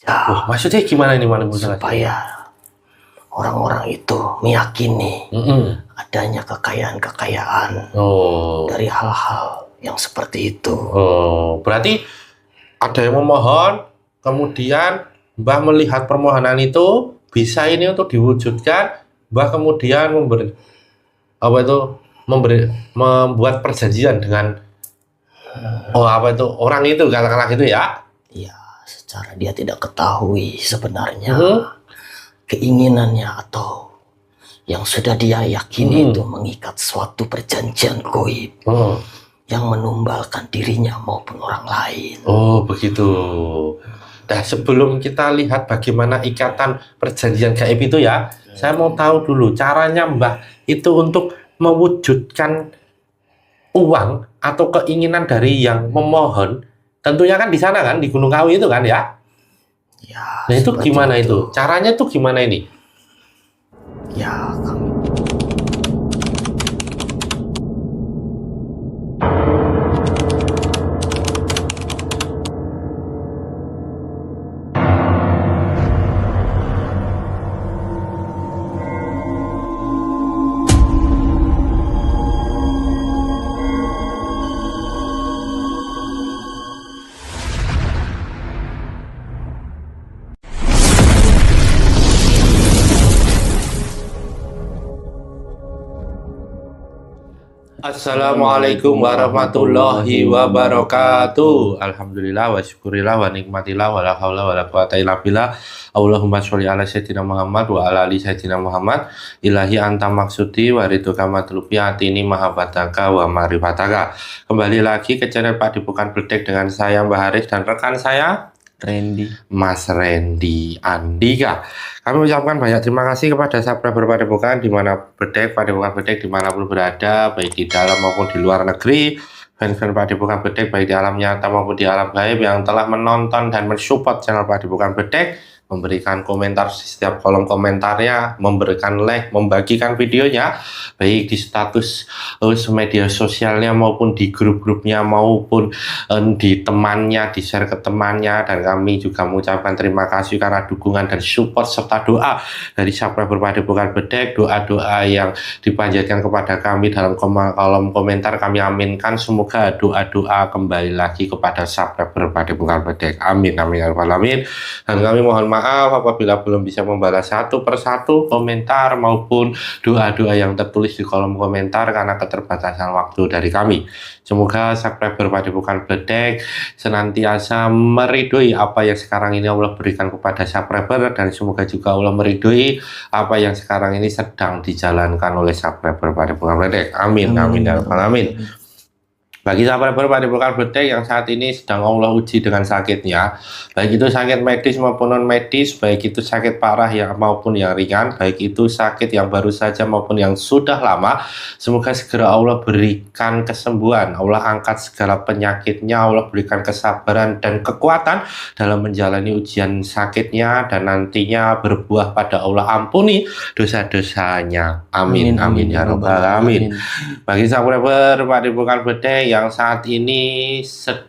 Ya, Maksudnya gimana ini Malam Musang? supaya orang-orang itu meyakini Mm-mm. adanya kekayaan-kekayaan Oh, dari hal-hal yang seperti itu. berarti ada yang memohon, kemudian Mbah melihat permohonan itu bisa ini untuk diwujudkan, Mbah kemudian membuat perjanjian dengan orang itu katakanlah gitu ya. Ya, secara dia tidak ketahui sebenarnya Mhm. keinginannya atau yang sudah dia yakini Mhm. itu mengikat suatu perjanjian goib Oh, yang menumbalkan dirinya maupun orang lain. oh begitu. Nah, sebelum kita lihat bagaimana ikatan perjanjian gaib itu ya, saya mau tahu dulu caranya Mbah itu untuk mewujudkan uang atau keinginan dari yang memohon. Tentunya kan di sana kan, di Gunung Kawi itu kan ya. Ya, Nah, itu seperti gimana itu? Caranya itu gimana ini? Ya, kami Assalamualaikum warahmatullahi wabarakatuh. Alhamdulillah wa syukurillah wa nikmatillah wa la haula wa la quwata illa billah. Allahumma sholli ala sayyidina Muhammad wa ala ali sayyidina Muhammad. Ilahi anta maksudi wa ridhoka matlubi atini mahabbataka wa marifataka. Kembali lagi ke channel Pak Dibukan Bedek dengan saya Mbah Haris dan rekan saya Randy. Mas Randy Andika. Kami ucapkan banyak terima kasih kepada subscriber Padepokan Padepokan Bedek dimanapun berada, baik di dalam maupun di luar negeri. Fans-fans Padepokan Bedek baik di alam nyata maupun di alam gaib yang telah menonton dan mensupport channel Padepokan Bedek, memberikan komentar di setiap kolom komentarnya, memberikan like, membagikan videonya, baik di status media sosialnya maupun di grup-grupnya maupun di temannya, di share ke temannya. Dan kami juga mengucapkan terima kasih karena dukungan dan support serta doa dari subscriber Padepokan Bedek. Doa-doa yang dipanjatkan kepada kami dalam kolom komentar kami aminkan. Semoga doa-doa kembali lagi kepada subscriber Padepokan Bedek. Amin, amin, ya rabbal alamin. Dan kami mohon maaf apabila belum bisa membalas satu persatu komentar maupun doa-doa yang tertulis di kolom komentar karena keterbatasan waktu dari kami. Semoga subscriber Padepokan Bedek senantiasa meridhoi apa yang sekarang ini Allah berikan kepada subscriber, dan semoga juga Allah meridhoi apa yang sekarang ini sedang dijalankan oleh subscriber Padepokan Bedek. Amin, amin, ya rabbal alamin. Bagi subscriber Padepokan Bedek yang saat ini sedang Allah uji dengan sakitnya, baik itu sakit medis maupun non medis, baik itu sakit parah maupun yang ringan, baik itu sakit yang baru saja maupun yang sudah lama, semoga segera Allah berikan kesembuhan, Allah angkat segala penyakitnya, Allah berikan kesabaran dan kekuatan dalam menjalani ujian sakitnya, dan nantinya berbuah pada Allah ampuni dosa-dosanya. Amin, amin, ya rabbal alamin. Bagi subscriber Padepokan Bedek yang saat ini sedang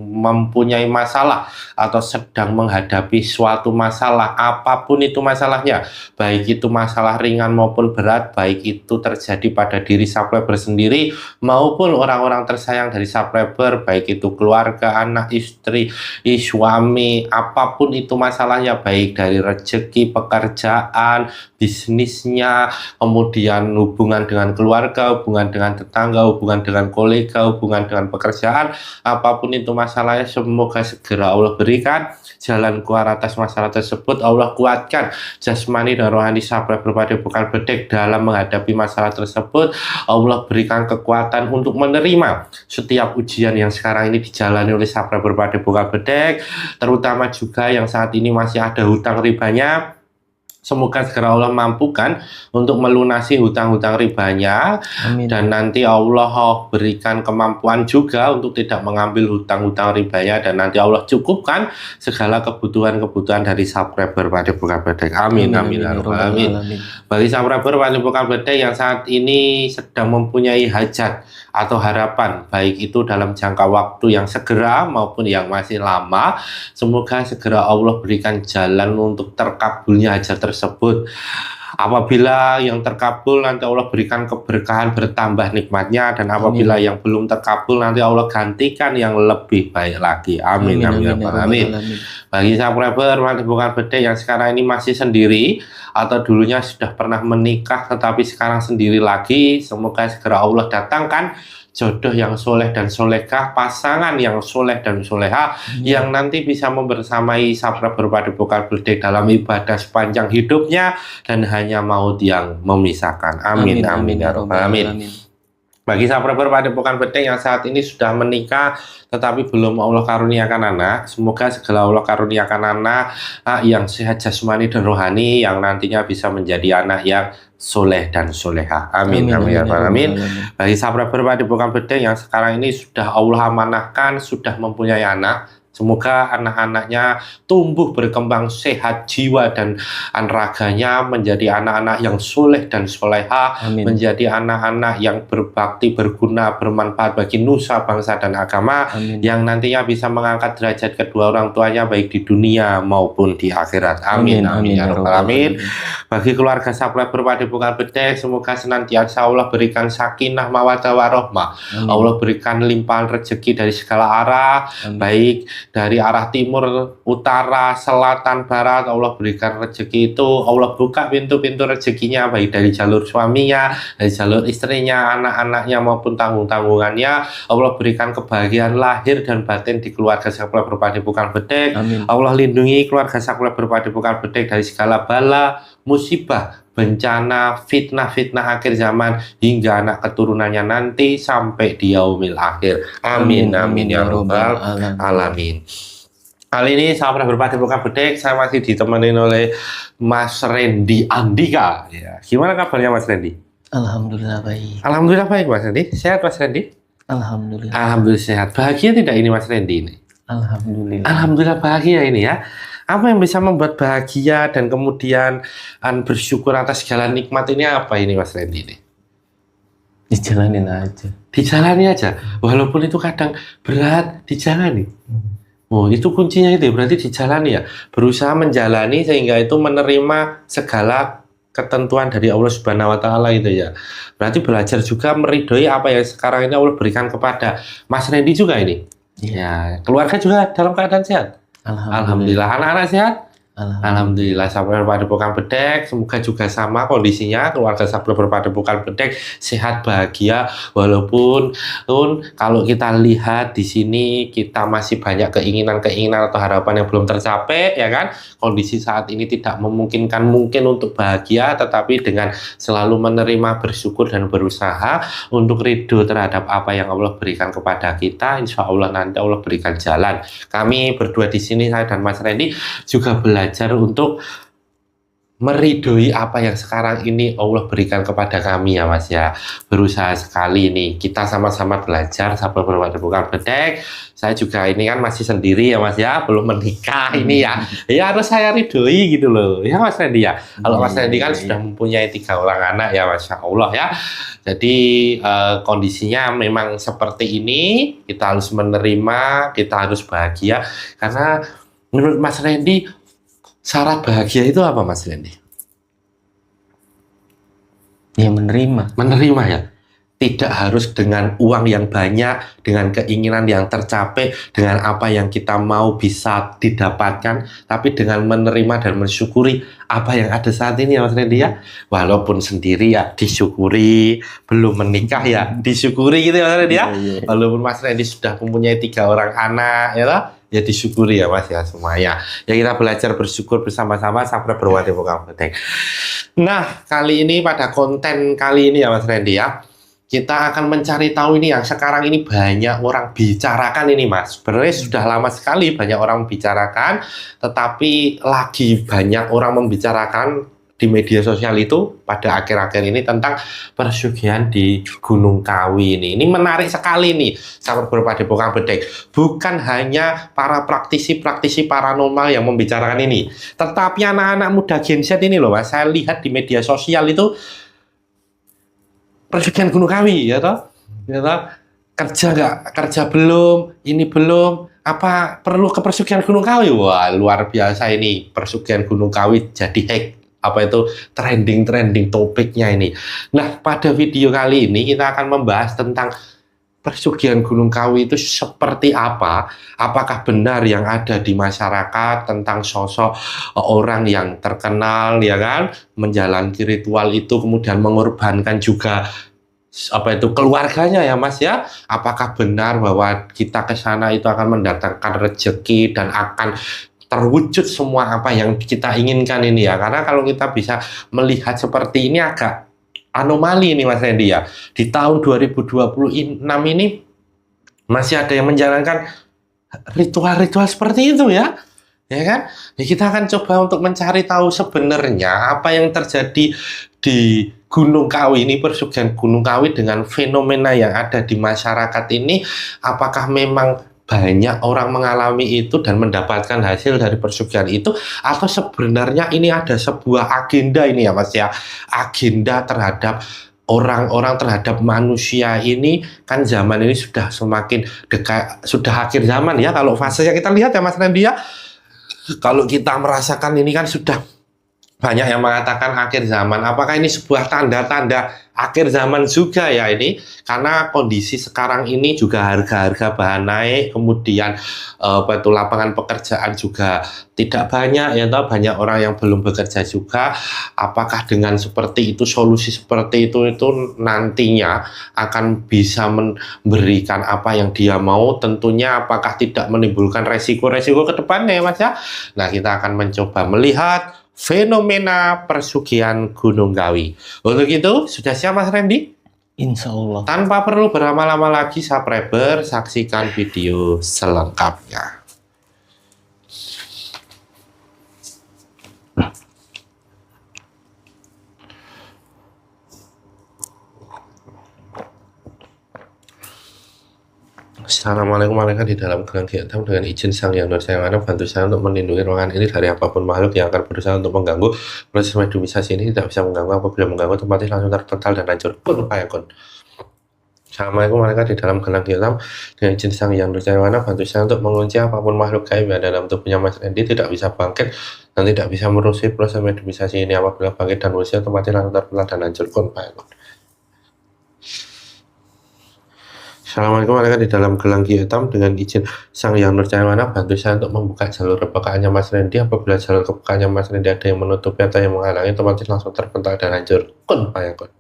mempunyai masalah atau sedang menghadapi suatu masalah, apapun itu masalahnya, baik itu masalah ringan maupun berat, baik itu terjadi pada diri subscriber sendiri maupun orang-orang tersayang dari subscriber, baik itu keluarga, anak, istri, suami, apapun itu masalahnya, baik dari rezeki, pekerjaan, bisnisnya, kemudian hubungan dengan keluarga, hubungan dengan tetangga, hubungan dengan kolega, hubungan dengan pekerjaan, apapun itu masalahnya, semoga segera Allah berikan jalan keluar atas masalah tersebut. Allah kuatkan jasmani dan rohani subscriber Padepokan Bedek dalam menghadapi masalah tersebut. Allah berikan kekuatan untuk menerima setiap ujian yang sekarang ini dijalani oleh subscriber Padepokan Bedek, terutama juga yang saat ini masih ada hutang ribanya. Semoga segera Allah mampukan untuk melunasi hutang-hutang ribanya. Amin. Dan nanti Allah berikan kemampuan juga untuk tidak mengambil hutang-hutang ribanya. Dan nanti Allah cukupkan segala kebutuhan-kebutuhan dari subscriber Padepokan Bedek. Amin, amin, ya amin, Rabbal amin. Alamin. Bagi subscriber Padepokan Bedek yang saat ini sedang mempunyai hajat atau harapan, baik itu dalam jangka waktu yang segera maupun yang masih lama, semoga segera Allah berikan jalan untuk terkabulnya hajat tersebut. Apabila yang terkabul, nanti Allah berikan keberkahan, bertambah nikmatnya. Dan apabila yang belum terkabul, nanti Allah gantikan yang lebih baik lagi. Amin, amin, amin. Bagi subscriber Padepokan Bedek yang sekarang ini masih sendiri atau dulunya sudah pernah menikah tetapi sekarang sendiri lagi, semoga segera Allah datangkan jodoh yang soleh dan solehah, pasangan yang soleh dan soleha, yang nanti bisa membersamai subscriber Padepokan Bedek dalam ibadah sepanjang hidupnya dan hanya maut yang memisahkan. Amin, amin, ya Rabbal Alamin. Bagi subscriber Padepokan Bedek yang saat ini sudah menikah tetapi belum Allah karuniakan anak, semoga segala Allah karuniakan anak yang sehat jasmani dan rohani, yang nantinya bisa menjadi anak yang soleh dan soleha. Amin, amin, ya Rabbal Alamin. Bagi subscriber Padepokan Bedek yang sekarang ini sudah Allah amanahkan, sudah mempunyai anak, semoga anak-anaknya tumbuh berkembang sehat jiwa dan raganya, menjadi anak-anak yang soleh dan soleha, menjadi anak-anak yang berbakti, berguna, bermanfaat bagi nusa, bangsa, dan agama, yang nantinya bisa mengangkat derajat kedua orang tuanya baik di dunia maupun di akhirat. Amin, amin, ya Rabbal Alamin. Bagi keluarga subscriber Padepokan Bedek, semoga senantiasa Allah berikan sakinah, mawaddah, warahmah. Allah berikan limpahan rezeki dari segala arah, baik dari arah timur, utara, selatan, barat. Allah berikan rezeki itu, Allah buka pintu-pintu rezekinya, baik dari jalur suaminya, dari jalur istrinya, anak-anaknya maupun tanggung-tanggungannya. Allah berikan kebahagiaan lahir dan batin di keluarga subscriber Padepokan Bedek. Allah lindungi keluarga subscriber Padepokan Bedek dari segala bala, musibah, bencana, fitnah-fitnah akhir zaman, hingga anak keturunannya nanti sampai di yaumil akhir. Amin, amin, ya Rabbal Alamin. Kali ini subscriber Padepokan Bedek, saya masih ditemani oleh Mas Randy Andika. Ya, gimana kabarnya Mas Randy? Alhamdulillah baik. Alhamdulillah baik Mas Randy. Sehat Mas Randy? Alhamdulillah. Alhamdulillah sehat. Bahagia tidak ini Mas Randy ini? Alhamdulillah. Alhamdulillah bahagia ini ya. Apa yang bisa membuat bahagia dan kemudian bersyukur atas segala nikmat ini, apa ini Mas Randy ini? Dijalanin aja. Dijalani aja, walaupun itu kadang berat, dijalani. Oh, itu kuncinya itu, berarti dijalani ya. Berusaha menjalani sehingga itu menerima segala ketentuan dari Allah Subhanahu wa Ta'ala itu ya. Berarti belajar juga meridhoi apa yang sekarang ini Allah berikan kepada Mas Randy juga ini. Ya, keluarga juga dalam keadaan sehat. Alhamdulillah. Anak-anak sehat? Alhamdulillah. Subscriber Padepokan Bedek, semoga juga sama kondisinya, keluarga subscriber Padepokan Bedek sehat bahagia, walaupun kalau kita lihat di sini kita masih banyak keinginan-keinginan atau harapan yang belum tercapai, ya kan? Kondisi saat ini tidak memungkinkan mungkin untuk bahagia, tetapi dengan selalu menerima, bersyukur dan berusaha untuk ridho terhadap apa yang Allah berikan kepada kita, insya Allah nanti Allah berikan jalan. Kami berdua di sini, saya dan Mas Randy juga belajar untuk meridhoi apa yang sekarang ini Allah berikan kepada kami ya Mas ya. Berusaha sekali nih, kita sama-sama belajar subscriber Padepokan Bedek. Saya juga ini kan masih sendiri ya Mas ya, belum menikah ini ya. Ya harus saya ridhoi gitu loh ya Mas Randy ya. Kalau Mas Randy kan sudah mempunyai 3 orang anak ya, Masya Allah ya. Jadi kondisinya memang seperti ini, kita harus menerima, kita harus bahagia. Karena menurut Mas Randy, syarat bahagia itu apa Mas Randy? Ya menerima. Menerima ya. Tidak harus dengan uang yang banyak, dengan keinginan yang tercapai, dengan apa yang kita mau bisa didapatkan, tapi dengan menerima dan mensyukuri apa yang ada saat ini ya Mas Randy ya. Walaupun sendiri ya disyukuri, belum menikah ya disyukuri gitu ya Mas Randy ya. Walaupun Mas Randy sudah mempunyai 3 orang anak ya disyukuri ya Mas ya semuanya. Ya kita belajar bersyukur bersama-sama sampai Padepokan Bedek. Nah, kali ini pada konten kali ini ya Mas Randy ya, kita akan mencari tahu ini yang sekarang ini banyak orang bicarakan ini Mas. Sebenarnya sudah lama sekali banyak orang membicarakan, tetapi lagi banyak orang membicarakan di media sosial itu pada akhir-akhir ini tentang persugihan di Gunung Kawi ini. Ini menarik sekali nih, sahabat Padepokan Bedek. Bukan hanya para praktisi-praktisi paranormal yang membicarakan ini, tetapi anak-anak muda Gen Z ini loh Mas. Saya lihat di media sosial itu persugihan Gunung Kawi, ya toh? Ya toh? Kerja nggak? Kerja belum? Ini belum? Apa perlu ke persugihan Gunung Kawi? Wah, luar biasa ini. Persugihan Gunung Kawi jadi apa itu trending topiknya ini. Nah, pada video kali ini kita akan membahas tentang persugihan Gunung Kawi itu seperti apa? Apakah benar yang ada di masyarakat tentang sosok orang yang terkenal, ya kan, menjalani ritual itu kemudian mengorbankan juga apa itu keluarganya ya Mas ya? Apakah benar bahwa kita ke sana itu akan mendatangkan rezeki dan akan terwujud semua apa yang kita inginkan ini ya? Karena kalau kita bisa melihat seperti ini agak anomali ini Mas Randy ya. Di tahun 2026 ini masih ada yang menjalankan ritual-ritual seperti itu ya. Ya kan? Ya, kita akan coba untuk mencari tahu sebenarnya apa yang terjadi di Gunung Kawi ini, persugihan Gunung Kawi dengan fenomena yang ada di masyarakat ini. Apakah memang banyak orang mengalami itu dan mendapatkan hasil dari persugihan itu, atau sebenarnya ini ada sebuah agenda ini ya Mas ya, agenda terhadap orang-orang, terhadap manusia ini. Kan zaman ini sudah semakin dekat, sudah akhir zaman ya kalau fasenya kita lihat ya Mas Randy ya. Kalau kita merasakan ini kan sudah banyak yang mengatakan akhir zaman. Apakah ini sebuah tanda-tanda akhir zaman juga ya ini? Karena kondisi sekarang ini juga harga-harga bahan naik, kemudian lapangan pekerjaan juga tidak banyak ya, toh banyak orang yang belum bekerja juga. Apakah dengan seperti itu, solusi seperti itu nantinya akan bisa memberikan apa yang dia mau? Tentunya apakah tidak menimbulkan resiko-resiko ke depannya ya Mas ya? Nah, kita akan mencoba melihat fenomena persugihan Gunung Kawi. Untuk itu, sudah siap Mas Randy? Insya Allah. Tanpa perlu berlama-lama lagi, subscriber, saksikan video selengkapnya. Assalamualaikum warahmatullahi wabarakatuh. Di dalam gelang hitam dengan izin Sang Yang Nurjayana, bantu saya untuk melindungi ruangan ini dari apapun makhluk yang akan berusaha untuk mengganggu. Proses mediumisasi ini tidak bisa mengganggu. Apabila mengganggu, otomatis langsung terpental dan hancur. Kun fayakun. Assalamualaikum warahmatullahi wabarakatuh. Di dalam gelang hitam dengan izin Sang Yang Nurjayana, bantu saya untuk mengunci apapun makhluk gaib yang ada dalam tubuhnya Mas Randy tidak bisa bangkit dan tidak bisa merusak. Proses mediumisasi ini apabila bangkit dan berusaha, otomatis langsung terpental dan hancur. Kun fayakun. Assalamualaikum warahmatullahi wabarakatuh. Di dalam gelang hitam dengan izin Sang Yang Nurjayana, bantu saya untuk membuka jalur kebukaannya Mas Randy. Apabila jalur kebukaannya Mas Randy ada yang menutupi atau yang menghalangi, otomatis langsung terpental dan hancur. Kun fayakun.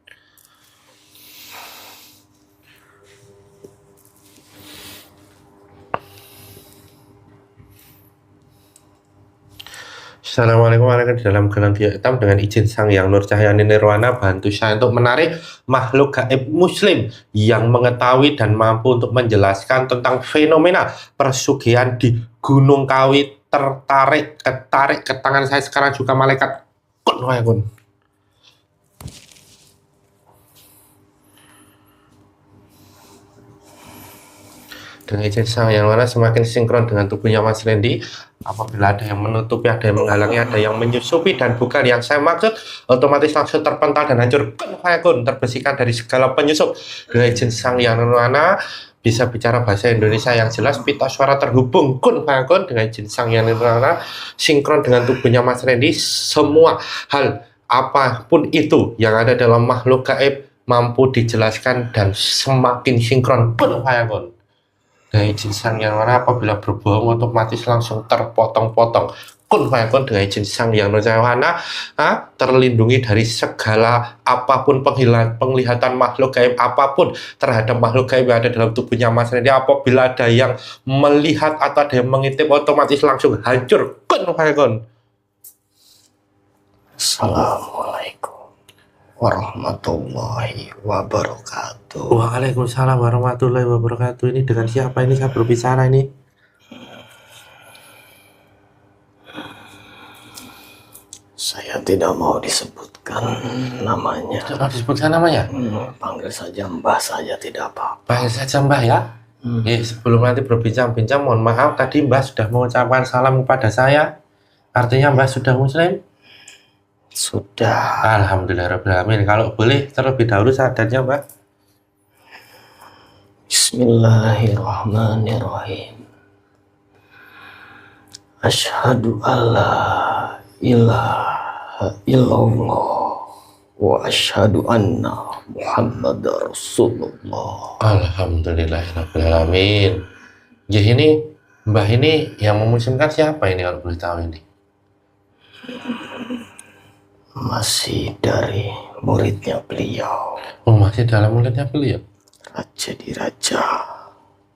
Assalamualaikum warahmatullahi wabarakatuh. Di dalam gelang hitam dengan izin Sang Yang Nurcahyani Nirwana, bantu saya untuk menarik makhluk gaib muslim yang mengetahui dan mampu untuk menjelaskan tentang fenomena persugihan di Gunung Kawi. Ketarik ke tangan saya sekarang juga malaikat. Kun fayakun. Dengan izin Sang Yang Nirwana semakin sinkron dengan tubuhnya Mas Randy. Apabila ada yang menutupi, ada yang menghalangi, ada yang menyusupi dan bukan yang saya maksud, otomatis langsung terpental dan hancur. Kun fayakun, terbersihkan dari segala penyusup. Dengan izin Sang Yang Nirwana, bisa bicara bahasa Indonesia yang jelas, pita suara terhubung. Kun fayakun, dengan izin Sang Yang Nirwana, sinkron dengan tubuhnya Mas Randy. Semua hal apapun itu yang ada dalam makhluk gaib mampu dijelaskan dan semakin sinkron. Kun fayakun. Dengan izin Sang Yang Nirwana, apabila berbohong otomatis langsung terpotong-potong. Kun fayakun. Dengan izin Sang Yang Nurjayana, terlindungi dari segala apapun penglihatan makhluk gaib apapun terhadap makhluk gaib yang ada dalam tubuhnya Mas Randy. Apabila ada yang melihat atau ada yang mengintip, otomatis langsung hancur. Kun fayakun. Assalamualaikum warahmatullahi wabarakatuh. Waalaikumsalam warahmatullahi wabarakatuh. Ini dengan siapa ini saya berbicara ini? Saya tidak mau disebutkan namanya. Coba disebutkan namanya. Panggil saja Mbah saja, tidak apa-apa. Panggil saja Mbah ya. Sebelum nanti berbincang-bincang, mohon maaf tadi Mbah sudah mengucapkan salam kepada saya. Artinya Mbah sudah muslim? Sudah. Alhamdulillahirrahmanirrahim. Kalau boleh terlebih dahulu syahadatnya Mbah. Bismillahirrahmanirrahim. Asyhadu alla ilaha illallah wa asyhadu anna Muhammadar Rasulullah. Alhamdulillahirrahmanirrahim. Ya ini Mbah ini yang memuslimkan siapa ini kalau boleh tahu ini? Masih dari muridnya beliau, Oh masih dalam muridnya beliau. Raja di Raja.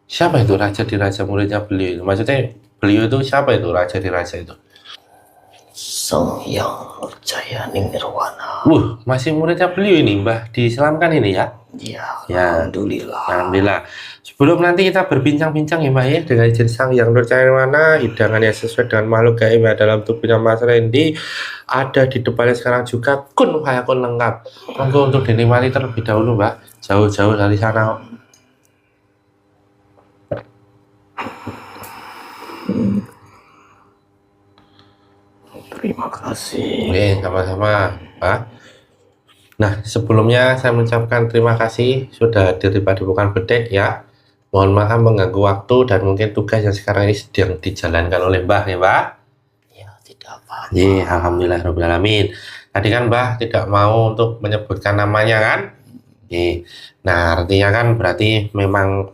Siapa itu raja di raja muridnya beliau? Maksudnya beliau itu siapa itu raja di raja itu? Sang Hyang Nurjaya Nirwana. Masih muridnya beliau ini Mbah diislamkan ini ya? Ya, alhamdulillah. Alhamdulillah. Sebelum nanti kita berbincang-bincang ya Mbah ya dengan izin Sang Hyang Nurjaya Nirwana, hidangan yang sesuai dengan makhluk gaib yang dalam tubuhnya Mas Randy ada di depannya sekarang juga kun fayakun lengkap. Monggo untuk dinikmati terlebih dahulu Mbah, jauh-jauh dari sana. Terima kasih. Oke, sama-sama Pak. Nah, sebelumnya saya mengucapkan terima kasih sudah hadir di Padepokan Bedek ya. Mohon maaf mengganggu waktu dan mungkin tugas yang sekarang ini sedang dijalankan oleh Mbah ya Mbah. Ya, tidak apa-apa. Alhamdulillahirrahmanirrahim. Tadi kan Mbah tidak mau untuk menyebutkan namanya kan? Nah, artinya kan berarti memang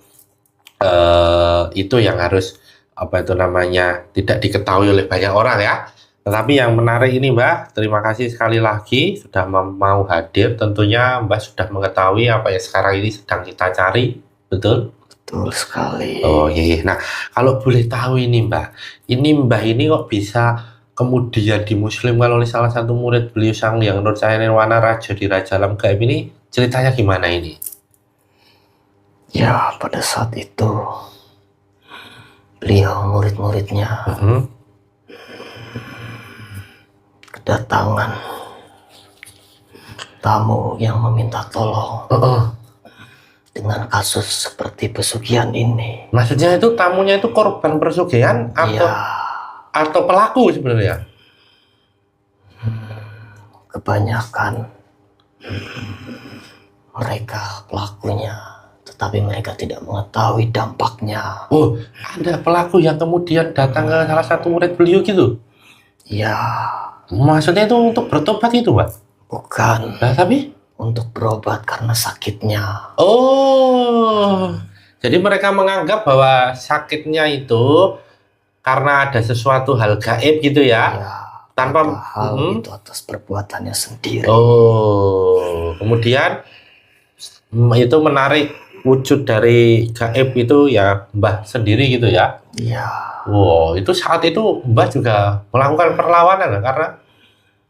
itu yang harus apa itu namanya tidak diketahui oleh banyak orang ya. Tetapi yang menarik ini Mbah, terima kasih sekali lagi sudah mau hadir. Tentunya Mbah sudah mengetahui apa yang sekarang ini sedang kita cari, betul? Betul sekali. Oh iya. Nah, kalau boleh tahu ini Mbah ini kok bisa kemudian dimuslimkan oleh salah satu murid beliau Sang Hyang Nurjaya Nirwana Raja di Raja Alam Gaib ini, ceritanya gimana ini? Ya, pada saat itu beliau murid-muridnya kedatangan tamu yang meminta tolong dengan kasus seperti pesugihan ini. Maksudnya itu tamunya itu korban pesugihan atau pelaku sebenarnya? Kebanyakan mereka pelakunya, tetapi mereka tidak mengetahui dampaknya. Oh, ada pelaku yang kemudian datang ke salah satu murid beliau gitu? Ya. Maksudnya itu untuk bertobat itu, Pak? Bukan. Nah, tapi? Untuk berobat karena sakitnya. Oh, jadi mereka menganggap bahwa sakitnya itu karena ada sesuatu hal gaib gitu ya? Ya, tanpa hal itu atas perbuatannya sendiri. Oh, kemudian itu menarik wujud dari gaib itu ya Mbah sendiri gitu ya? Iya. Wow, itu saat itu Mbah juga melakukan perlawanan karena?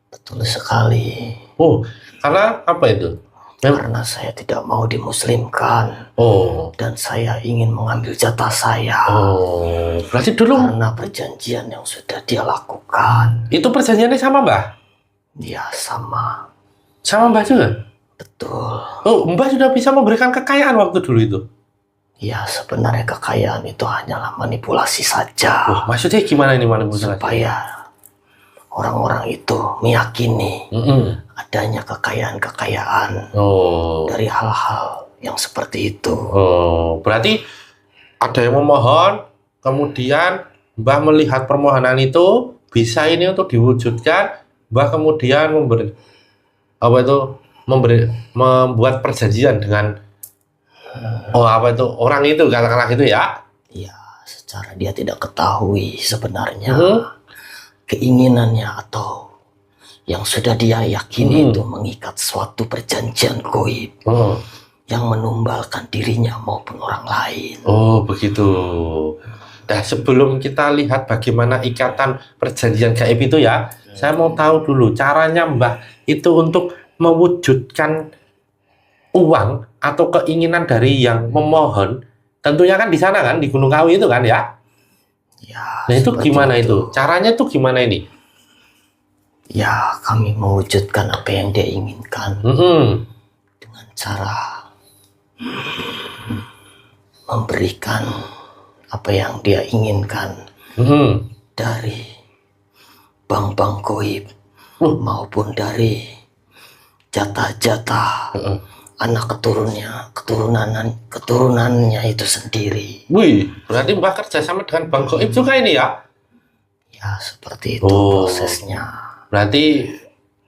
Betul sekali. Oh, karena apa itu? Karena saya tidak mau dimuslimkan. Oh. Dan saya ingin mengambil jatah saya. Oh, berarti dulu karena perjanjian yang sudah dia lakukan. Itu perjanjiannya sama Mbah? Ya, sama. Sama Mbah juga? Betul. Oh, Mbah sudah bisa memberikan kekayaan waktu dulu itu? Ya, sebenarnya kekayaan itu hanyalah manipulasi saja. Oh, maksudnya gimana ini manipulasi? Supaya orang-orang itu meyakini adanya kekayaan-kekayaan dari hal-hal yang seperti itu. Oh, berarti ada yang memohon, kemudian Mbah melihat permohonan itu bisa ini untuk diwujudkan, Mbah kemudian membuat perjanjian dengan orang itu katakanlah gitu ya? Iya, secara dia tidak ketahui sebenarnya keinginannya atau yang sudah dia yakini itu mengikat suatu perjanjian goib yang menumbalkan dirinya maupun orang lain. Oh begitu. Nah sebelum kita lihat bagaimana ikatan perjanjian gaib itu ya, saya mau tahu dulu caranya Mbah itu untuk mewujudkan uang atau keinginan dari yang memohon, tentunya kan di sana kan, di Gunung Kawi itu kan ya. Ya, Nah itu seperti gimana itu? Caranya tuh gimana ini? Ya, kami mewujudkan apa yang dia inginkan dengan cara memberikan apa yang dia inginkan dari bank-bank goib maupun dari jatah-jatah anak keturunannya itu sendiri. Wih, berarti Mbah kerja sama dengan bank goib juga ini ya? Ya, seperti itu prosesnya. Berarti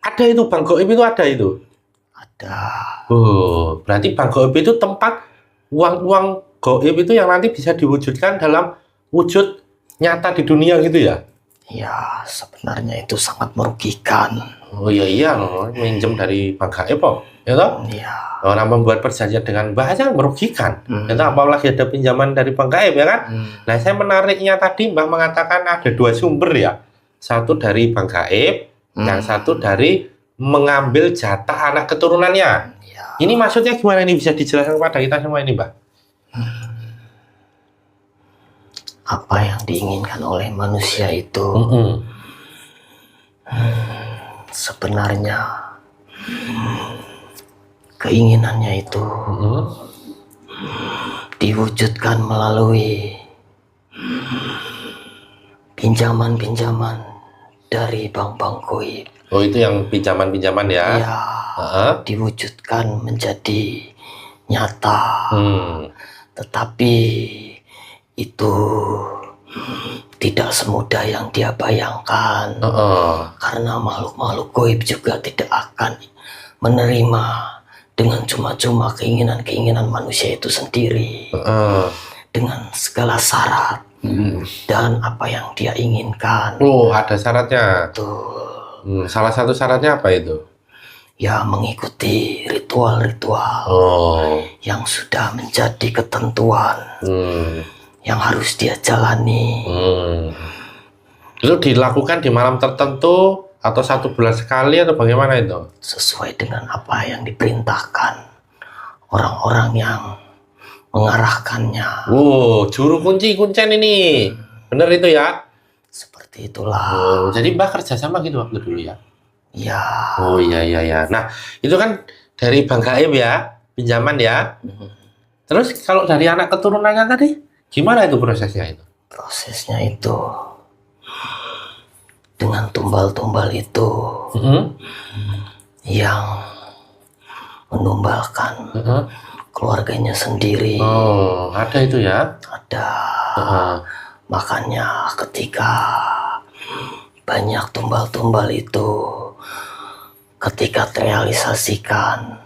ada itu bank goib itu ada itu? Ada. Berarti bank goib itu tempat uang-uang goib itu yang nanti bisa diwujudkan dalam wujud nyata di dunia gitu ya? Ya, sebenarnya itu sangat merugikan. Oh iya loh, minjem dari bank gaib kok, ya toh? Iya. Orang membuat perjanjian dengan bahasa merugikan. Ya toh, apalagi ada pinjaman dari bank gaib ya kan? Nah, saya menariknya tadi Mbah mengatakan ada dua sumber ya. Satu dari bank gaib, yang satu dari mengambil jatah anak keturunannya. Ya. Ini maksudnya gimana ini, bisa dijelaskan kepada kita semua ini, Mbah? Apa yang diinginkan oleh manusia itu sebenarnya keinginannya itu diwujudkan melalui pinjaman-pinjaman dari bank-bank goib. Oh, itu yang pinjaman-pinjaman ya? Ya, diwujudkan menjadi nyata. Tetapi itu tidak semudah yang dia bayangkan. Karena makhluk-makhluk goib juga tidak akan menerima dengan cuma-cuma keinginan-keinginan manusia itu sendiri. Dengan segala syarat dan apa yang dia inginkan. Oh, ada syaratnya. Betul. Salah satu syaratnya apa itu? Ya, mengikuti ritual-ritual yang sudah menjadi ketentuan yang harus dia jalani. Itu dilakukan di malam tertentu atau 1 bulan sekali atau bagaimana itu? Sesuai dengan apa yang diperintahkan orang-orang yang mengarahkannya. Juru kunci kuncen ini. Bener itu ya? Seperti itulah. Jadi Mbah kerja sama gitu waktu dulu ya? Ya. Oh iya. Nah, itu kan dari bank gaib ya, pinjaman ya. Terus kalau dari anak keturunannya tadi, gimana itu prosesnya itu? Prosesnya itu dengan tumbal-tumbal itu yang menumbalkan keluarganya sendiri. Oh, ada itu ya? Ada. Makanya ketika banyak tumbal-tumbal itu, ketika terrealisasikan,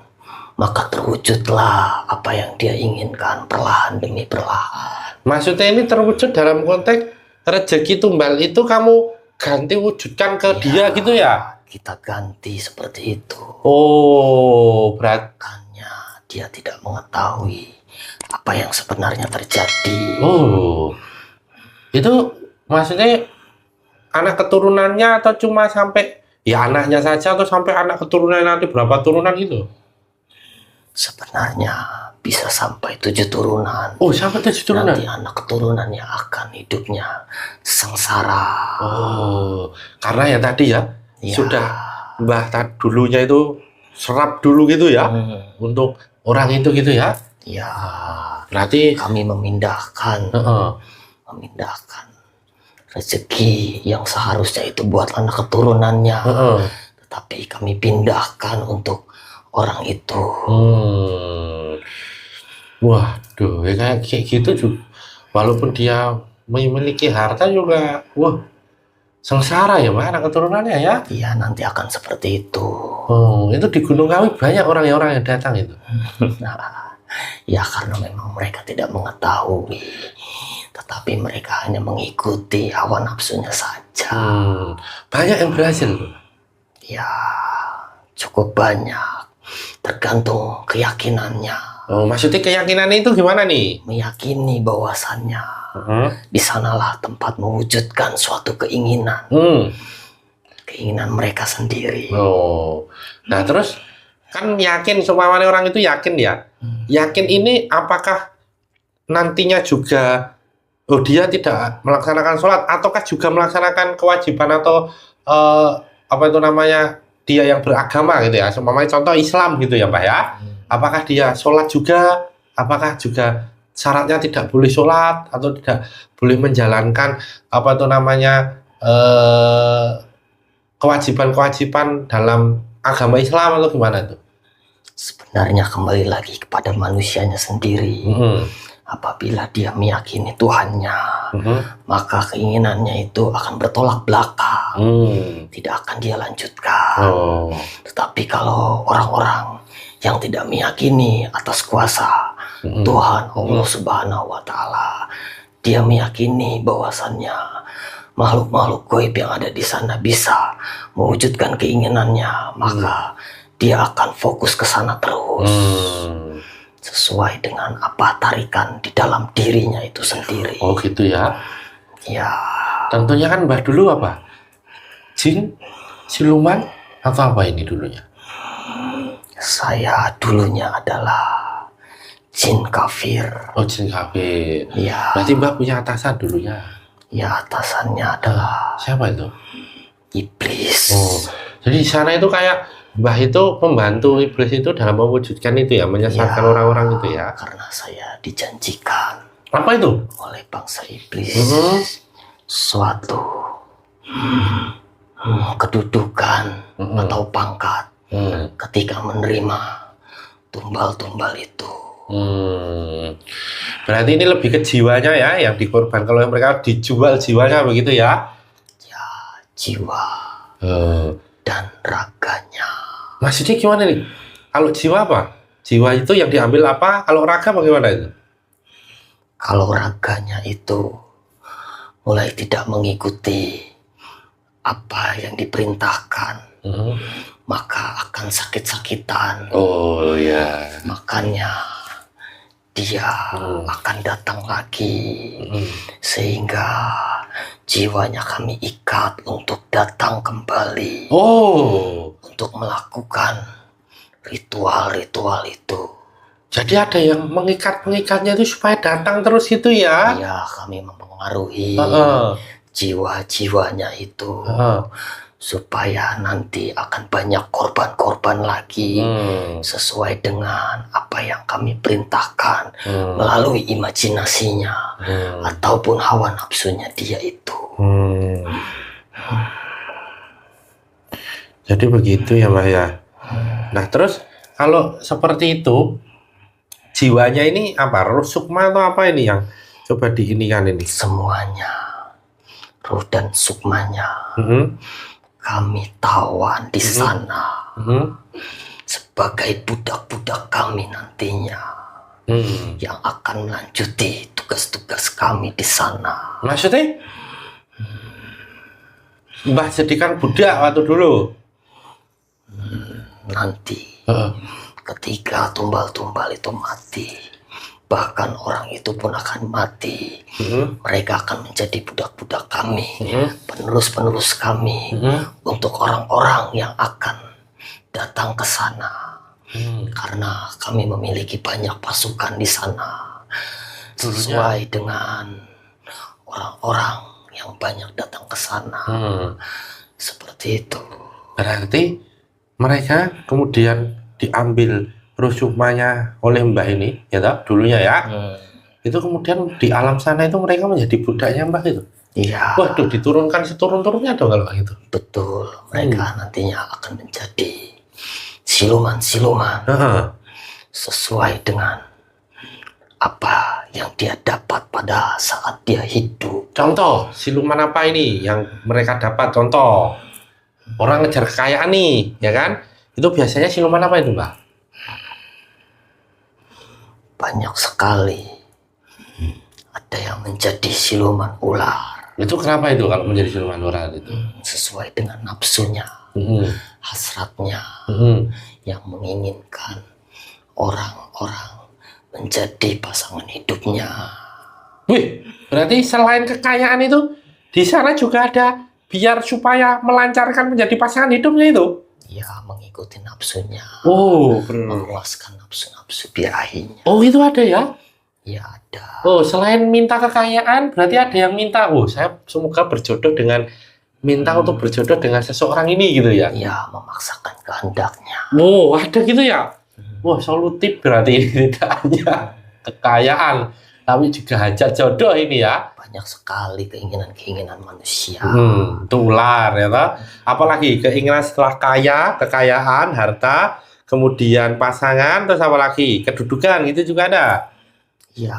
maka terwujudlah apa yang dia inginkan perlahan demi perlahan. Maksudnya ini terwujud dalam konteks rezeki tumbal itu kamu ganti wujudkan ke dia gitu ya? Kita ganti seperti itu. Oh, berarti dia tidak mengetahui apa yang sebenarnya terjadi. Oh, itu maksudnya anak keturunannya atau cuma sampai ya anaknya saja atau sampai anak keturunan nanti berapa turunan itu? Sebenarnya bisa sampai 7 turunan. Oh, sampai 7 turunan? Nanti anak keturunannya akan hidupnya sengsara. Oh, karena ya tadi ya, sudah Mbah dulunya itu serap dulu gitu ya, untuk orang itu gitu ya? Ya, berarti kami memindahkan rezeki yang seharusnya itu buat anak keturunannya, tetapi kami pindahkan untuk orang itu. Waduh, ya kayak gitu juga. Walaupun dia memiliki harta juga, sengsara ya Mbak, anak keturunannya ya? Iya, nanti akan seperti itu. Oh, itu di Gunung Kawi banyak orang yang datang itu? Ya, karena memang mereka tidak mengetahui, tetapi mereka hanya mengikuti hawa nafsunya saja. Banyak yang berhasil? Ya, cukup banyak. Tergantung keyakinannya. Oh, maksudnya keyakinan itu gimana nih? Meyakini bahwasannya di sanalah tempat mewujudkan suatu keinginan. Keinginan mereka sendiri. Oh, nah terus kan yakin, seumpamanya orang itu yakin ya. Yakin ini apakah nantinya juga dia tidak melaksanakan sholat ataukah juga melaksanakan kewajiban atau apa itu namanya dia yang beragama gitu ya, seumpamanya contoh Islam gitu ya Pak ya. Apakah dia sholat juga, apakah juga syaratnya tidak boleh sholat atau tidak boleh menjalankan apa itu namanya kewajiban-kewajiban dalam agama Islam atau gimana itu? Sebenarnya kembali lagi kepada manusianya sendiri. Apabila dia meyakini Tuhannya, maka keinginannya itu akan bertolak belakang, tidak akan dia lanjutkan. Tetapi kalau orang-orang yang tidak meyakini atas kuasa Tuhan Allah Subhanahu wa Ta'ala, dia meyakini bahwasannya makhluk-makhluk gaib yang ada di sana bisa mewujudkan keinginannya, maka dia akan fokus ke sana terus. Sesuai dengan apa tarikan di dalam dirinya itu sendiri. Oh gitu ya? Ya. Tentunya kan Mbah dulu apa? Jin, siluman, atau apa ini dulunya? Saya dulunya adalah jin kafir. Oh jin kafir. Ya. Berarti Mbah punya atasan dulunya? Ya, atasannya adalah siapa itu? Iblis. Oh, jadi di sana itu kayak Mbah itu membantu iblis itu dalam mewujudkan itu ya, menyesatkan orang-orang itu ya. Karena saya dijanjikan apa itu oleh bangsa iblis suatu kedudukan atau pangkat ketika menerima tumbal-tumbal itu. Berarti ini lebih ke jiwanya ya yang dikorban, kalau mereka dijual jiwanya begitu ya? Ya, jiwa dan raganya. Maksudnya gimana nih? Kalau jiwa apa? Jiwa itu yang diambil apa? Kalau raga bagaimana itu? Kalau raganya itu mulai tidak mengikuti apa yang diperintahkan, maka akan sakit-sakitan. Oh ya. Makanya dia akan datang lagi, sehingga jiwanya kami ikat untuk datang kembali. Untuk melakukan ritual-ritual itu. Jadi ada yang mengikat-mengikatnya itu supaya datang terus gitu ya? Iya, kami mempengaruhi jiwa-jiwanya itu supaya nanti akan banyak korban-korban lagi sesuai dengan apa yang kami perintahkan melalui imajinasinya ataupun hawa nafsunya dia itu. Jadi begitu ya Mbak ya. Nah terus kalau seperti itu jiwanya ini apa? Roh sukma atau apa ini yang coba diinikan ini? Semuanya, roh dan sukmanya kami tawan di sana sebagai budak-budak kami nantinya yang akan melanjuti tugas-tugas kami di sana. Maksudnya? Mbah jadikan budak waktu dulu? Nanti ketika tumbal-tumbal itu mati, bahkan orang itu pun akan mati, mereka akan menjadi budak-budak kami, penerus-penerus kami untuk orang-orang yang akan datang ke sana. Karena kami memiliki banyak pasukan di sana sesuai dengan orang-orang yang banyak datang ke sana. Seperti itu. Berarti mereka kemudian diambil roh sukmanya oleh Mbah ini, ya toh, dulunya ya. Itu kemudian di alam sana itu mereka menjadi budaknya Mbah itu. Iya. Waduh, diturunkan seturun-turunnya dong kalau gitu. Betul, mereka nantinya akan menjadi siluman-siluman sesuai dengan apa yang dia dapat pada saat dia hidup. Contoh, siluman apa ini yang mereka dapat? Contoh, orang ngejar kekayaan nih, ya kan? Itu biasanya siluman apa itu, Mbak? Banyak sekali. Ada yang menjadi siluman ular. Itu kenapa itu kalau menjadi siluman ular itu? Sesuai dengan nafsunya, hasratnya, yang menginginkan orang-orang menjadi pasangan hidupnya. Wih, berarti selain kekayaan itu, di sana juga ada biar supaya melancarkan menjadi pasangan hidupnya itu? Ya, mengikuti nafsunya, Oh, memuaskan nafsu-nafsu birahinya. oh itu ada ya? Ya, ada. Oh, selain minta kekayaan, berarti ada yang minta, oh saya semoga berjodoh dengan, minta untuk berjodoh dengan seseorang ini gitu ya? Ya, memaksakan kehendaknya. Oh, ada gitu ya? Wah, solutif berarti ini tidak hanya kekayaan, tapi juga hajat jodoh ini ya. Banyak sekali keinginan-keinginan manusia. Itu ular ya toh? Apalagi keinginan setelah kaya, kekayaan, harta, kemudian pasangan, terus apa lagi? Kedudukan gitu juga ada. Ya,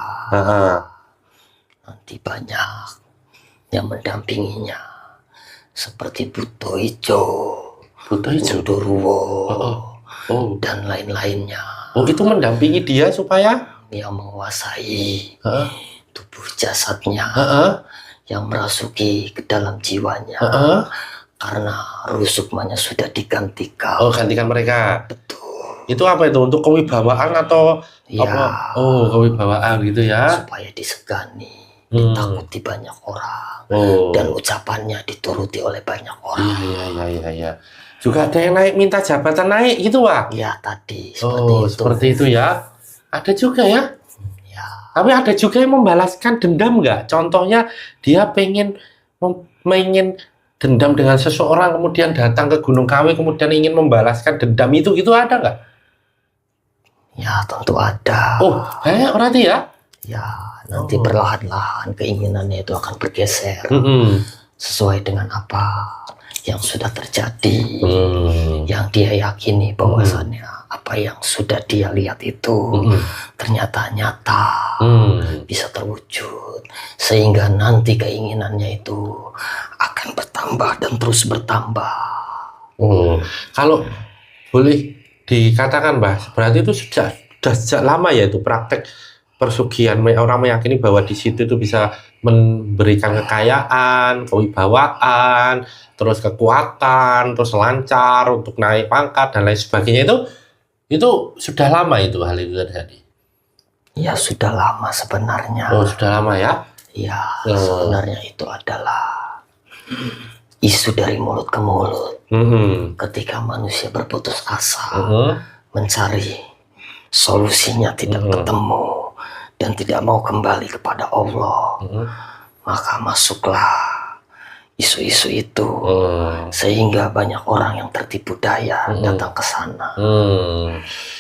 nanti banyak yang mendampinginya, seperti Buto Ijo, Gundurwo, dan lain-lainnya. Oh, itu mendampingi dia supaya yang menguasai tubuh jasadnya, yang merasuki ke dalam jiwanya, karena rusukmanya sudah digantikan. Oh, gantikan mereka. Betul. Itu apa itu? Untuk kewibawaan atau ya, apa? Oh, kewibawaan gitu ya. Supaya disegani, ditakuti banyak orang, dan ucapannya dituruti oleh banyak orang. Iya. Juga ada yang naik minta jabatan naik gitu, Wak? Ya, tadi seperti itu. Seperti itu ya. Ada juga ya. Ya. Tapi ada juga yang membalaskan dendam nggak? Contohnya dia pengen dendam dengan seseorang, kemudian datang ke Gunung Kawi, kemudian ingin membalaskan dendam itu ada nggak? Ya, tentu ada. Oh, banyak berarti ya? Ya, nanti perlahan-lahan keinginannya itu akan bergeser sesuai dengan apa yang sudah terjadi, yang dia yakini bahwasannya apa yang sudah dia lihat itu ternyata nyata, bisa terwujud, sehingga nanti keinginannya itu akan bertambah dan terus bertambah. Kalau boleh dikatakan, Mbah, berarti itu sudah sejak lama ya itu praktek persugihan, orang meyakini bahwa di situ itu bisa memberikan kekayaan, kewibawaan, terus kekuatan, terus lancar untuk naik pangkat dan lain sebagainya, itu sudah lama itu hal itu terjadi. Ya, sudah lama sebenarnya. Oh, sudah lama ya? Ya, sebenarnya itu adalah isu dari mulut ke mulut. Ketika manusia berputus asa, mencari solusinya tidak ketemu, dan tidak mau kembali kepada Allah, maka masuklah isu-isu itu, sehingga banyak orang yang tertipu daya datang ke sana.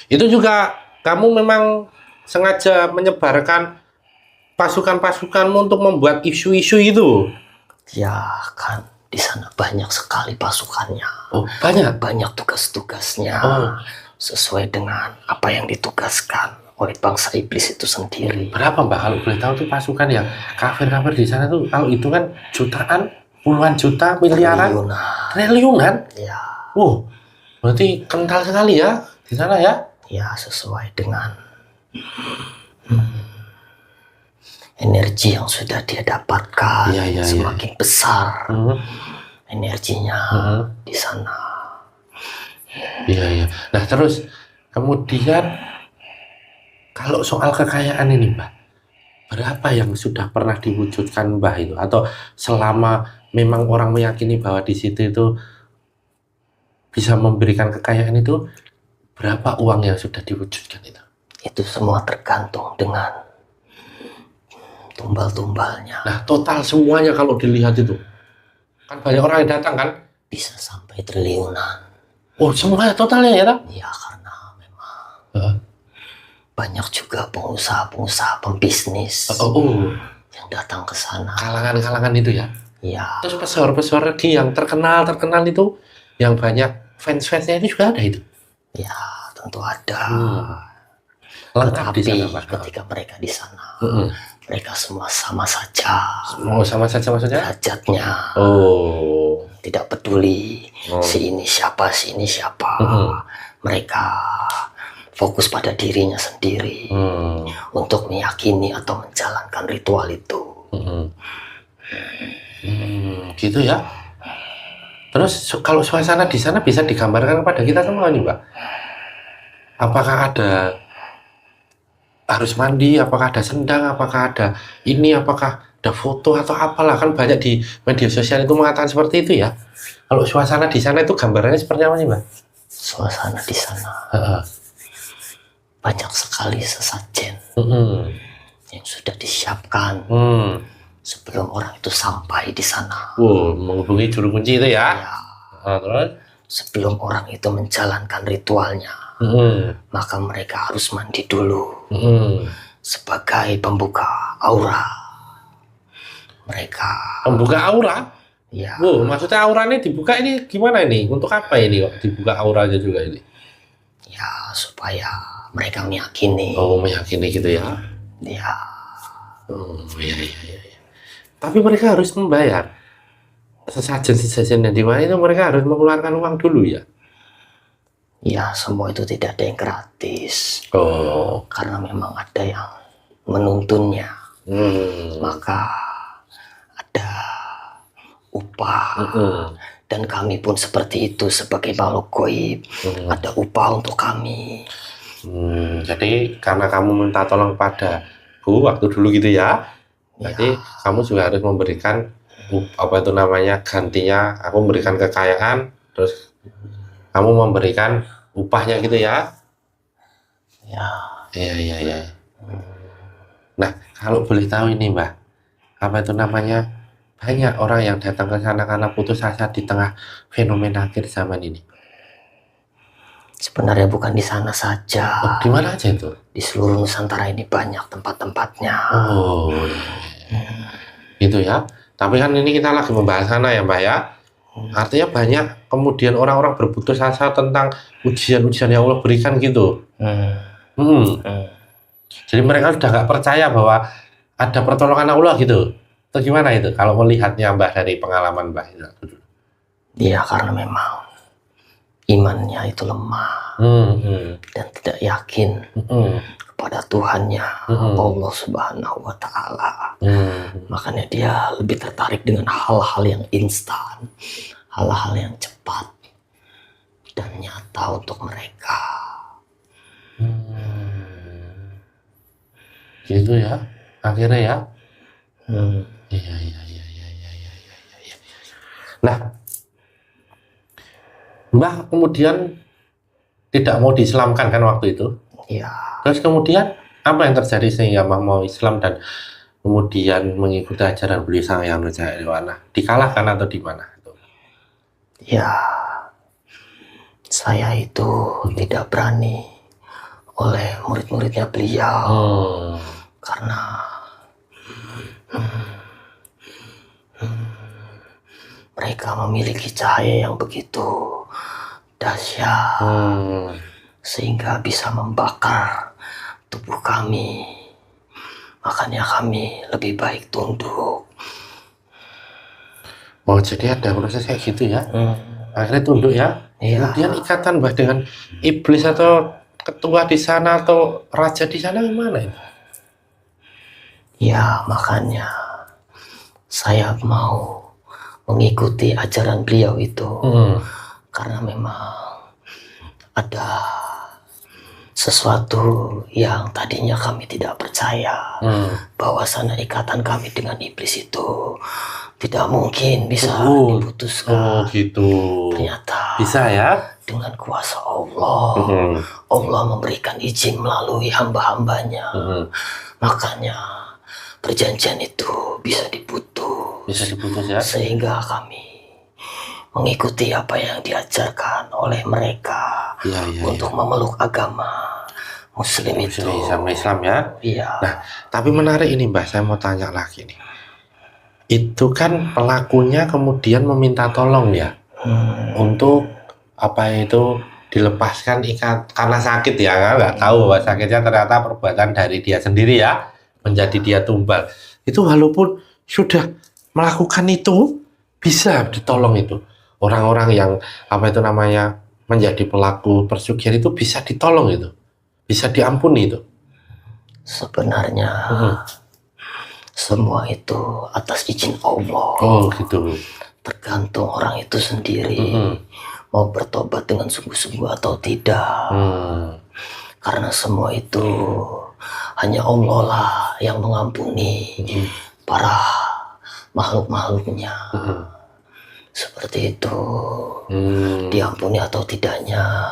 Itu juga kamu memang sengaja menyebarkan pasukan-pasukanmu untuk membuat isu-isu itu? Ya, kan di sana banyak sekali pasukannya. Oh, banyak tugas-tugasnya, sesuai dengan apa yang ditugaskan oleh bangsa iblis itu sendiri. Berapa, Mbak, kalau boleh tahu tuh pasukan yang kafir-kafir di sana tuh? Kalau itu kan jutaan, puluhan juta, miliaran, triliunan. Ya. Berarti kental sekali ya di sana ya? Ya, sesuai dengan energi yang sudah dia dapatkan. Semakin besar energinya di sana. Iya. Nah, terus kemudian kalau soal kekayaan ini, Mbak, berapa yang sudah pernah diwujudkan, Mbak, itu? Atau selama memang orang meyakini bahwa di situ itu bisa memberikan kekayaan itu, berapa uang yang sudah diwujudkan itu? Itu semua tergantung dengan tumbal-tumbalnya. Nah, total semuanya kalau dilihat itu, kan banyak orang yang datang kan? Bisa sampai triliunan. Oh, semuanya totalnya ya, tak? Ya, karena memang banyak juga pengusaha-pengusaha pembisnis yang datang ke sana. Kalangan-kalangan itu ya? Ya. Terus pesohor-pesohor yang terkenal itu, yang banyak fans-fansnya itu juga ada itu? Ya, tentu ada. Lengkap di sana, Pak. Ketika mereka di sana, mereka semua sama saja. Sama saja maksudnya? Derajatnya. Tidak peduli si ini siapa. Mereka fokus pada dirinya sendiri untuk meyakini atau menjalankan ritual itu. Gitu ya. Terus kalau suasana di sana bisa digambarkan kepada kita semua nih, Mbak? Apakah ada harus mandi, apakah ada sendang, apakah ada ini, apakah ada foto atau apalah, kan banyak di media sosial itu mengatakan seperti itu ya. Kalau suasana di sana itu gambarannya seperti apa nih, Mbak? suasana di sana banyak sekali sesajen yang sudah disiapkan sebelum orang itu sampai di sana. Menghubungi juru kunci itu ya? Ya, Terus? sebelum orang itu menjalankan ritualnya, maka mereka harus mandi dulu sebagai pembuka aura. Mereka Pembuka aura? ya, Maksudnya aura ini dibuka ini gimana ini? Untuk apa ini kok dibuka auranya juga ini? ya supaya mereka meyakini. Meyakini gitu ya? Ya, Iya. Tapi mereka harus membayar sesajen yang di mana itu, mereka harus mengeluarkan uang dulu ya? ya semua itu tidak ada yang gratis. Karena memang ada yang menuntunnya. Maka ada upah. Dan kami pun seperti itu sebagai makhluk gaib. Ada upah untuk kami. Jadi karena kamu minta tolong pada Bu waktu dulu gitu ya, berarti kamu juga harus memberikan apa itu namanya gantinya. Aku memberikan kekayaan, terus kamu memberikan upahnya gitu ya? Ya. Iya. Nah, kalau boleh tahu ini Mbak, apa itu namanya, banyak orang yang datang ke sana karena putus asa di tengah fenomena akhir zaman ini. Sebenarnya bukan di sana saja. Di mana aja itu? Di seluruh Nusantara ini banyak tempat-tempatnya. Gitu ya. Tapi kan ini kita lagi membahas sana ya Mbak ya. Artinya banyak kemudian orang-orang berputus asa tentang ujian-ujian yang Allah berikan gitu. Jadi mereka sudah nggak percaya bahwa ada pertolongan Allah gitu. Atau gimana itu kalau melihatnya Mbak dari pengalaman Mbak itu? Iya, karena memang imannya itu lemah dan tidak yakin kepada Tuhannya, Allah Subhanahu wa Ta'ala. Makanya dia lebih tertarik dengan hal-hal yang instan, hal-hal yang cepat dan nyata untuk mereka. Gitu ya, akhirnya ya. Iya. Nah, Mbah kemudian tidak mau diislamkan kan waktu itu? Iya. Terus kemudian apa yang terjadi sehingga Mbah mau Islam dan kemudian mengikuti ajaran beliau Sang Hyang Wijaya Dewana? Dikalahkan atau di mana? Ya, saya itu tidak berani oleh murid-muridnya beliau karena mereka memiliki cahaya yang begitu dahsyat sehingga bisa membakar tubuh kami. Makanya kami lebih baik tunduk. Jadi ada proses kayak gitu ya? Akhirnya tunduk ya? Iya. Kemudian ikatan Mbah dengan iblis atau ketua di sana atau raja di sana gimana itu? Ya, makanya saya mau mengikuti ajaran beliau itu karena memang ada sesuatu yang tadinya kami tidak percaya bahwasanya ikatan kami dengan iblis itu tidak mungkin bisa diputuskan. Gitu. Ternyata bisa ya dengan kuasa Allah. Allah memberikan izin melalui hamba-hambanya. Makanya perjanjian itu bisa diputus. Bisa diputus ya. Sehingga kami mengikuti apa yang diajarkan oleh mereka untuk memeluk agama Muslim itu. Sama Islam ya. Iya. Nah, tapi menarik ini Mbah, saya mau tanya lagi nih. Itu kan pelakunya kemudian meminta tolong ya untuk apa itu dilepaskan ikat karena sakit ya, kan nggak tahu bahwa sakitnya ternyata perbuatan dari dia sendiri ya, menjadi dia tumbal. Itu walaupun sudah melakukan itu bisa ditolong itu. Orang-orang yang apa itu namanya menjadi pelaku persugihan itu bisa ditolong itu, bisa diampuni itu. Sebenarnya semua itu atas izin Allah. Oh gitu. Tergantung orang itu sendiri mau bertobat dengan sungguh-sungguh atau tidak. Karena semua itu hanya Allah lah yang mengampuni para makhluk-makhluknya. Seperti itu. Di diampuni atau tidaknya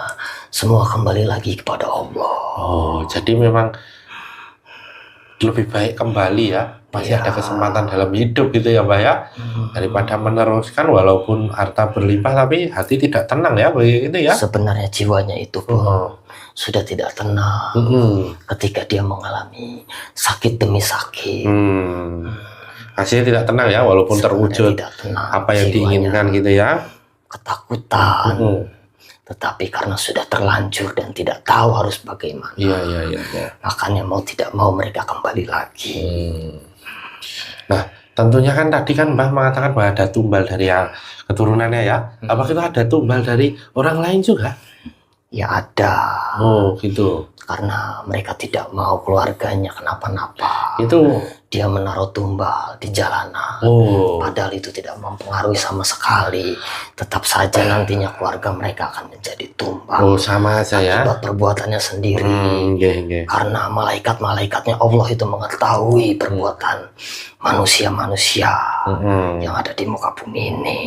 semua kembali lagi kepada Allah. Oh, jadi memang lebih baik kembali ya, masih ada kesempatan dalam hidup gitu ya Mbah ya, daripada meneruskan walaupun harta berlimpah tapi hati tidak tenang ya begitu ya. Sebenarnya jiwanya itu pun sudah tidak tenang ketika dia mengalami sakit demi sakit. Hasilnya tidak tenang ya, walaupun terwujud apa yang diinginkan gitu ya. Ketakutan, tetapi karena sudah terlanjur dan tidak tahu harus bagaimana. Makanya mau tidak mau mereka kembali lagi. Nah, tentunya kan tadi kan Mbah mengatakan bahwa ada tumbal dari keturunannya ya. Apakah itu ada tumbal dari orang lain juga? Ya ada. Oh gitu. Karena mereka tidak mau keluarganya kenapa-napa. Itu dia menaruh tumbal di jalanan. Padahal itu tidak mempengaruhi sama sekali. Tetap saja nantinya keluarga mereka akan menjadi tumbal. Sama aja ya. Akibat perbuatannya sendiri. Karena malaikat-malaikatnya Allah itu mengetahui perbuatan manusia-manusia yang ada di muka bumi ini.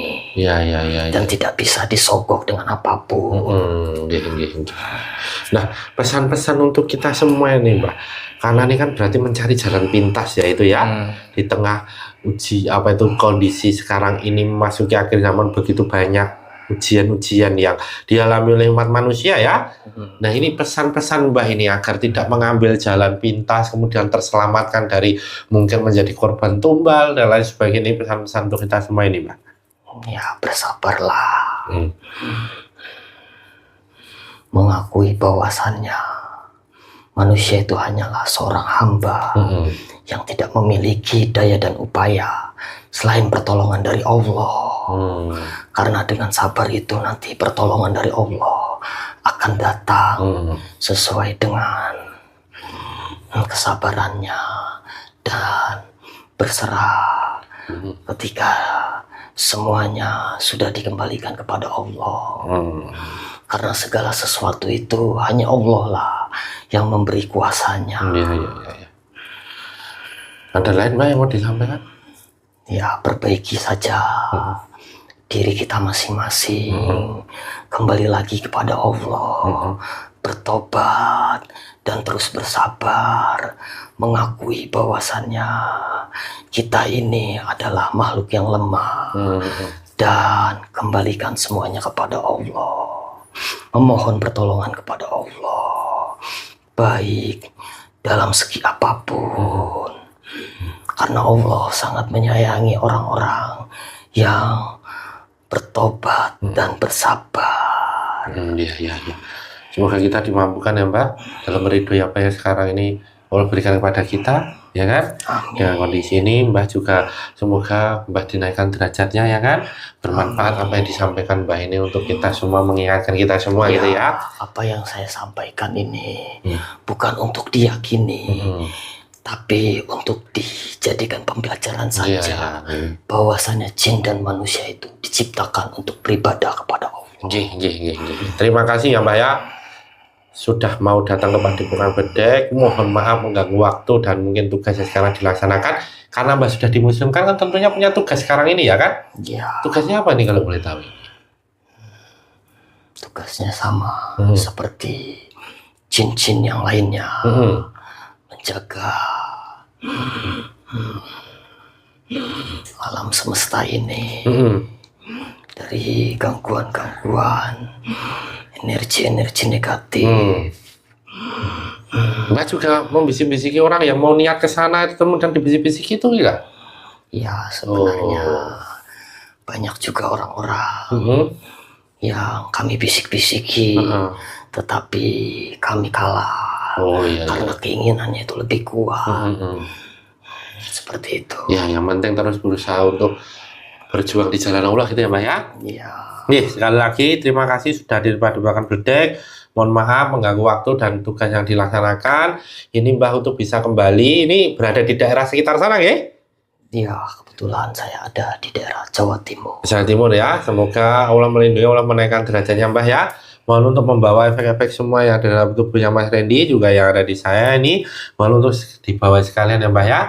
Dan tidak bisa disogok dengan apapun. Nah, pesan-pesan untuk kita semua ini Mbak, karena ini kan berarti mencari jalan pintas ya itu ya, di tengah kondisi sekarang ini memasuki akhir zaman, begitu banyak ujian-ujian yang dialami oleh umat manusia ya. Nah ini pesan-pesan Mbah ini agar tidak mengambil jalan pintas kemudian terselamatkan dari mungkin menjadi korban tumbal dan lain sebagainya, ini pesan-pesan untuk kita semua ini Mbah. Ya bersabarlah. Mengakui bahwasannya manusia itu hanyalah seorang hamba yang tidak memiliki daya dan upaya selain pertolongan dari Allah. Karena dengan sabar itu nanti pertolongan dari Allah akan datang sesuai dengan kesabarannya dan berserah ketika semuanya sudah dikembalikan kepada Allah. Karena segala sesuatu itu hanya Allah lah yang memberi kuasanya. Ada lain Mbak yang mau disampaikan? Ya perbaiki saja diri kita masing-masing. Kembali lagi kepada Allah. Bertobat dan terus bersabar. Mengakui bahwasannya kita ini adalah makhluk yang lemah. Dan kembalikan semuanya kepada Allah. Memohon pertolongan kepada Allah, baik dalam segi apapun, karena Allah sangat menyayangi orang-orang yang bertobat dan bersabar. Semoga kita dimampukan ya Mbak dalam meridhoi apa yang sekarang ini Allah berikan kepada kita, ya kan? Dengan kondisi ini Mbah juga semoga Mbah dinaikkan derajatnya ya kan? Bermanfaat apa yang disampaikan Mbah ini untuk kita semua, mengingatkan kita semua gitu ya. Apa yang saya sampaikan ini bukan untuk diyakini, tapi untuk dijadikan pembelajaran saja. Bahwasanya jin dan manusia itu diciptakan untuk beribadah kepada Allah. Terima kasih ya Mbah ya, sudah mau datang ke Padepokan Bedek. Mohon maaf mengganggu waktu dan mungkin tugasnya sekarang dilaksanakan. Karena Mbah sudah di museum kan tentunya punya tugas sekarang ini ya kan? Tugasnya apa nih kalau boleh tahu? Tugasnya sama seperti jin-jin yang lainnya. Menjaga alam semesta ini dari gangguan-gangguan energi-energi negatif. Mbak juga membisik-bisiki orang yang mau niat ke sana kemudian dibisik-bisiki itu enggak? Ya sebenarnya banyak juga orang-orang yang kami bisik-bisiki, tetapi kami kalah karena keinginannya itu lebih kuat. Seperti itu. Ya, yang penting terus berusaha untuk berjuang di jalan Allah gitu ya Mbak ya. Nih sekali lagi terima kasih sudah di Padepokan Bedek. Mohon maaf mengganggu waktu dan tugas yang dilaksanakan. Ini Mbah untuk bisa kembali. Ini berada di daerah sekitar sana ya? Iya, kebetulan saya ada di daerah Jawa Timur. Jawa Timur ya. Semoga Allah melindungi, Allah menaikkan derajatnya Mbah ya. Mohon untuk membawa efek-efek semua yang ada dalam tubuhnya Mas Randy juga yang ada di saya ini. Mohon untuk dibawa sekalian ya Mbah ya.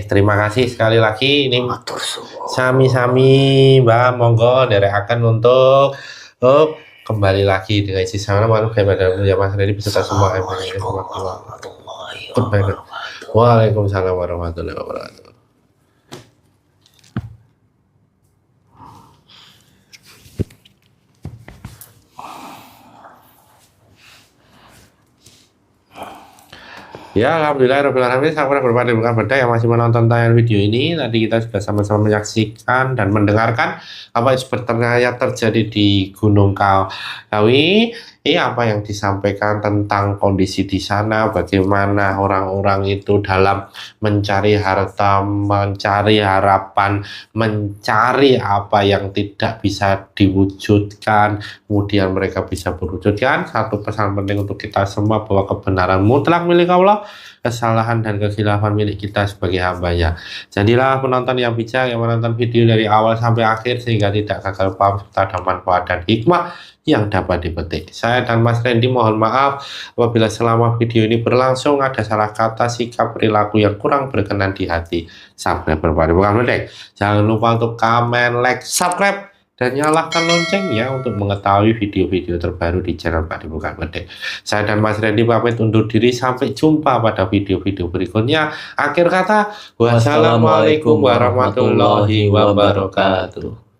Terima kasih sekali lagi. Ini matur suwun. sami-sami Mbak, monggo derekaken untuk kembali lagi dengan isi sana malu kayak ya Mas Redi beserta semua Waalaikumsalam warahmatullahi wabarakatuh. Ya, alhamdulillah, sampai berpada bukan beda yang masih menonton tayangan video ini. Tadi kita sudah sama-sama menyaksikan dan mendengarkan apa yang sebenarnya terjadi di Gunung Kawi. Apa yang disampaikan tentang kondisi di sana, bagaimana orang-orang itu dalam mencari harta, mencari harapan, mencari apa yang tidak bisa diwujudkan, kemudian mereka bisa berwujudkan. Satu pesan penting untuk kita semua bahwa kebenaran mutlak milik Allah, kesalahan dan kekhilafan milik kita sebagai hambanya. Jadilah penonton yang bijak yang menonton video dari awal sampai akhir sehingga tidak gagal paham serta ada manfaat dan hikmah yang dapat dipetik. Saya dan Mas Randy mohon maaf apabila selama video ini berlangsung ada salah kata, sikap, perilaku yang kurang berkenan di hati. Sampai berpada bukan bedek. Jangan lupa untuk komen, like, subscribe, dan nyalakan loncengnya untuk mengetahui video-video terbaru di channel Pak Bukan Bedek. Saya dan Mas Randy pamit undur diri, sampai jumpa pada video-video berikutnya. Akhir kata, wassalamualaikum warahmatullahi wabarakatuh.